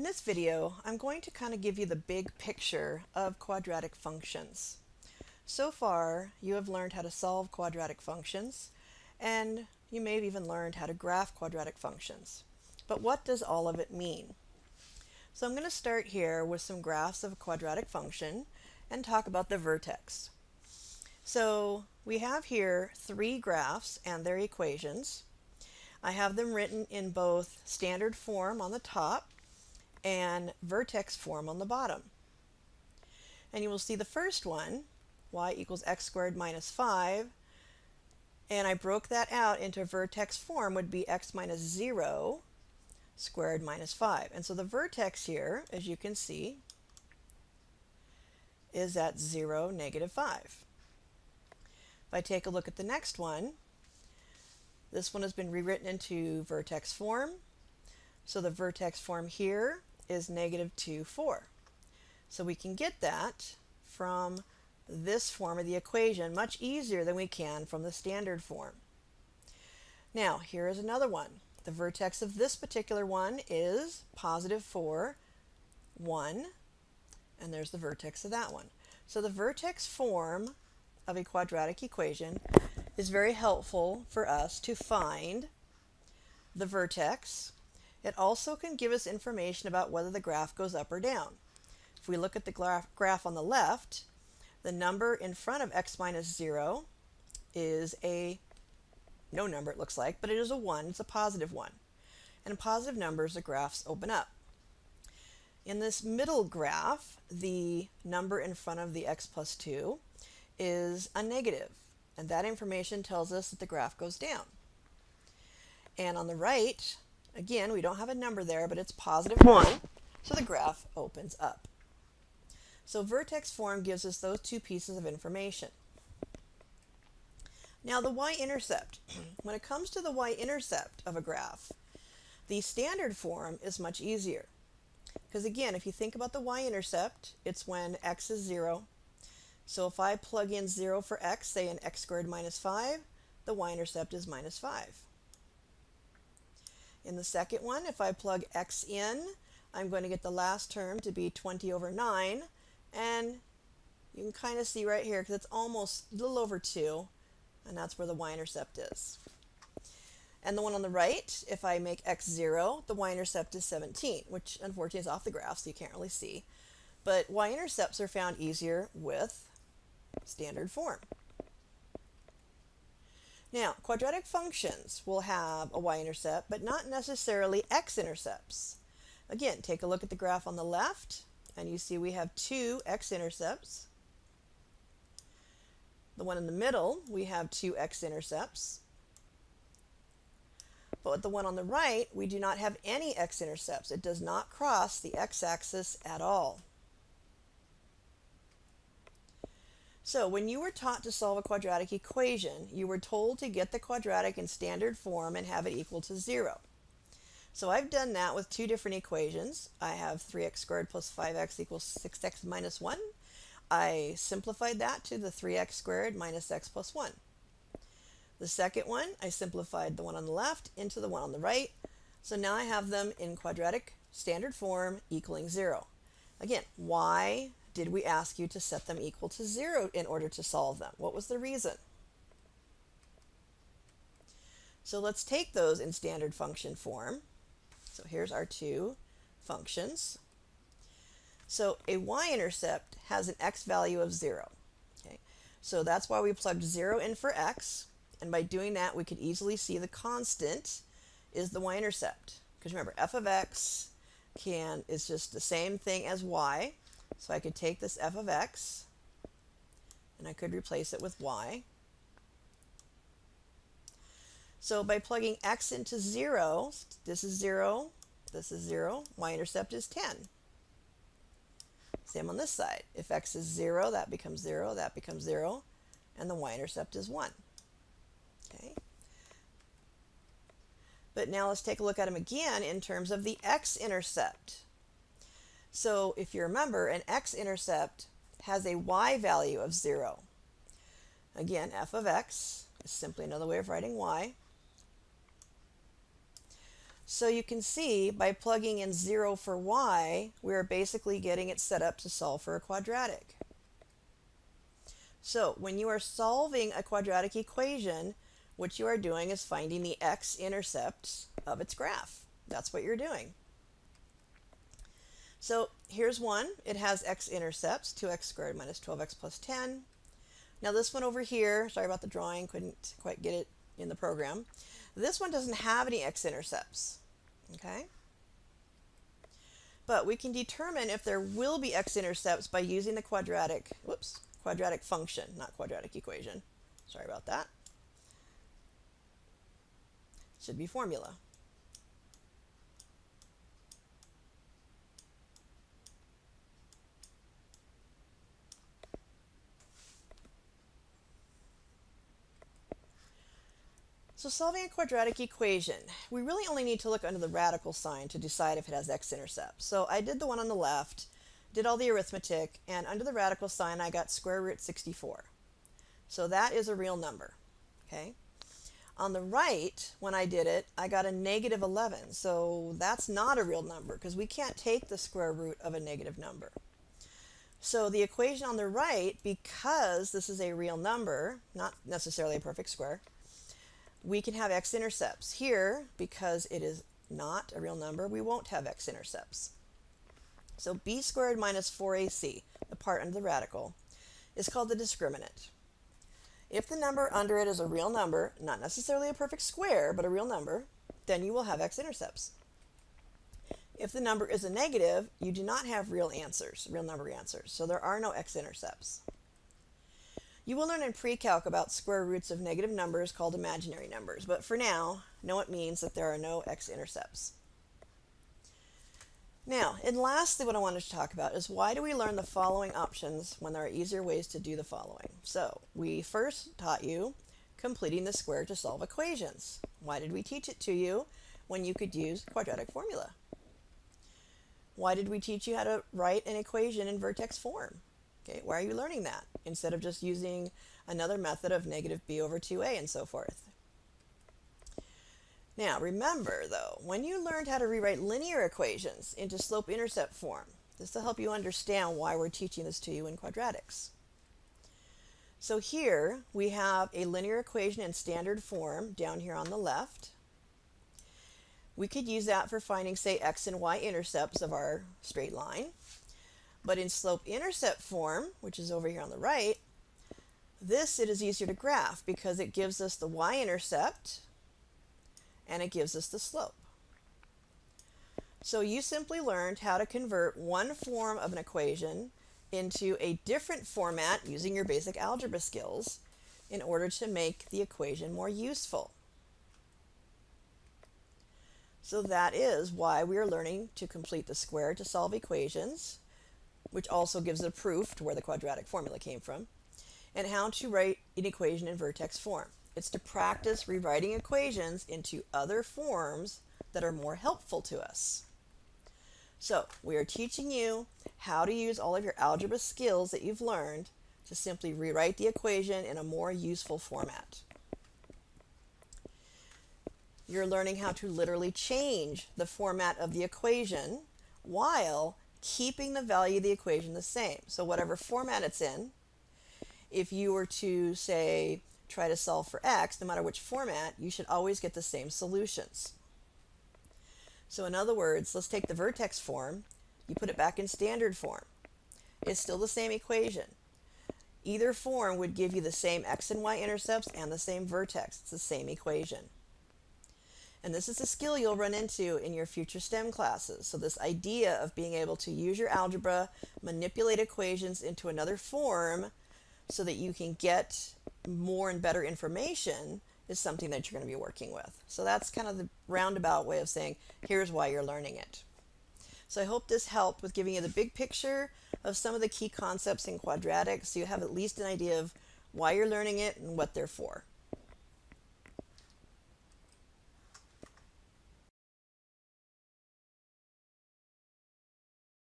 this video, I'm going to kind of give you the big picture of quadratic functions. So far, you have learned how to solve quadratic functions, and you may have even learned how to graph quadratic functions. But what does all of it mean? So I'm going to start here with some graphs of a quadratic function and talk about the vertex. So we have here three graphs and their equations. I have them written in both standard form on the top and vertex form on the bottom. And you will see the first one, y equals x squared minus 5, and I broke that out into vertex form would be x minus 0 squared minus 5. And so the vertex here, as you can see, is at 0, negative 5. If I take a look at the next one, this one has been rewritten into vertex form. So the vertex form here is negative 2, 4. So we can get that from this form of the equation much easier than we can from the standard form. Now, here is another one. The vertex of this particular one is positive 4, 1, and there's the vertex of that one. So the vertex form of a quadratic equation is very helpful for us to find the vertex. It also can give us information about whether the graph goes up or down. If we look at the graph on the left, the number in front of x minus 0 is no number it looks like, but it is a 1. It's a positive 1. And in positive numbers, the graphs open up. In this middle graph, the number in front of the x plus 2 is a negative, and that information tells us that the graph goes down. And on the right, again, we don't have a number there, but it's positive 1, so the graph opens up. So vertex form gives us those two pieces of information. Now the y-intercept. When it comes to the y-intercept of a graph, the standard form is much easier. Because again, if you think about the y-intercept, it's when x is 0. So if I plug in 0 for x, say in x squared minus 5, the y-intercept is minus 5. In the second one, if I plug x in, I'm going to get the last term to be 20 over 9. And you can kind of see right here, because it's almost a little over 2, and that's where the y-intercept is. And the one on the right, if I make x 0, the y-intercept is 17, which unfortunately is off the graph, so you can't really see. But y-intercepts are found easier with standard form. Now, quadratic functions will have a y-intercept, but not necessarily x-intercepts. Again, take a look at the graph on the left, and you see we have two x-intercepts. The one in the middle, we have two x-intercepts. But with the one on the right, we do not have any x-intercepts. It does not cross the x-axis at all. So when you were taught to solve a quadratic equation, you were told to get the quadratic in standard form and have it equal to 0. So I've done that with two different equations. I have 3x squared plus 5x equals 6x minus 1. I simplified that to the 3x squared minus x plus 1. The second one, I simplified the one on the left into the one on the right. So now I have them in quadratic standard form equaling 0. Again, why did we ask you to set them equal to 0 in order to solve them? What was the reason? So let's take those in standard function form. So here's our two functions. So a y-intercept has an x value of 0. Okay? So that's why we plugged 0 in for x. And by doing that, we could easily see the constant is the y-intercept. Because remember, f of x is just the same thing as y. So I could take this f of x, and I could replace it with y. So by plugging x into 0, this is 0, this is 0, y-intercept is 10. Same on this side. If x is 0, that becomes 0, that becomes 0, and the y-intercept is 1. Okay. But now let's take a look at them again in terms of the x-intercept. So if you remember, an x-intercept has a y value of 0. Again, f of x is simply another way of writing y. So you can see by plugging in 0 for y, we are basically getting it set up to solve for a quadratic. So when you are solving a quadratic equation, what you are doing is finding the x-intercepts of its graph. That's what you're doing. So here's one. It has x-intercepts, 2x squared minus 12x plus 10. Now this one over here, sorry about the drawing, couldn't quite get it in the program. This one doesn't have any x-intercepts, okay? But we can determine if there will be x-intercepts by using the quadratic function, not quadratic equation. Sorry about that. Should be formula. So solving a quadratic equation, we really only need to look under the radical sign to decide if it has x-intercepts. So I did the one on the left, did all the arithmetic, and under the radical sign I got square root 64. So that is a real number, okay? On the right, when I did it, I got a negative 11. So that's not a real number because we can't take the square root of a negative number. So the equation on the right, because this is a real number, not necessarily a perfect square, we can have x-intercepts. Here, because it is not a real number, we won't have x-intercepts. So b squared minus 4ac, the part under the radical, is called the discriminant. If the number under it is a real number, not necessarily a perfect square, but a real number, then you will have x-intercepts. If the number is a negative, you do not have real number answers, so there are no x-intercepts. You will learn in pre-calc about square roots of negative numbers called imaginary numbers, but for now, know it means that there are no x-intercepts. Now, and lastly, what I wanted to talk about is why do we learn the following options when there are easier ways to do the following? So, we first taught you completing the square to solve equations. Why did we teach it to you when you could use quadratic formula? Why did we teach you how to write an equation in vertex form? Okay, why are you learning that instead of just using another method of negative b over 2a and so forth? Now remember though, when you learned how to rewrite linear equations into slope-intercept form, this will help you understand why we're teaching this to you in quadratics. So here we have a linear equation in standard form down here on the left. We could use that for finding, say, x and y intercepts of our straight line. But in slope-intercept form, which is over here on the right, it is easier to graph because it gives us the y-intercept and it gives us the slope. So you simply learned how to convert one form of an equation into a different format using your basic algebra skills in order to make the equation more useful. So that is why we are learning to complete the square to solve equations, which also gives a proof to where the quadratic formula came from, and how to write an equation in vertex form. It's to practice rewriting equations into other forms that are more helpful to us. So we are teaching you how to use all of your algebra skills that you've learned to simply rewrite the equation in a more useful format. You're learning how to literally change the format of the equation while keeping the value of the equation the same. So whatever format it's in, if you were to, say, try to solve for x, no matter which format, you should always get the same solutions. So in other words, let's take the vertex form, you put it back in standard form. It's still the same equation. Either form would give you the same x and y intercepts and the same vertex. It's the same equation. And this is a skill you'll run into in your future STEM classes. So this idea of being able to use your algebra, manipulate equations into another form so that you can get more and better information is something that you're going to be working with. So that's kind of the roundabout way of saying, here's why you're learning it. So I hope this helped with giving you the big picture of some of the key concepts in quadratics so you have at least an idea of why you're learning it and what they're for.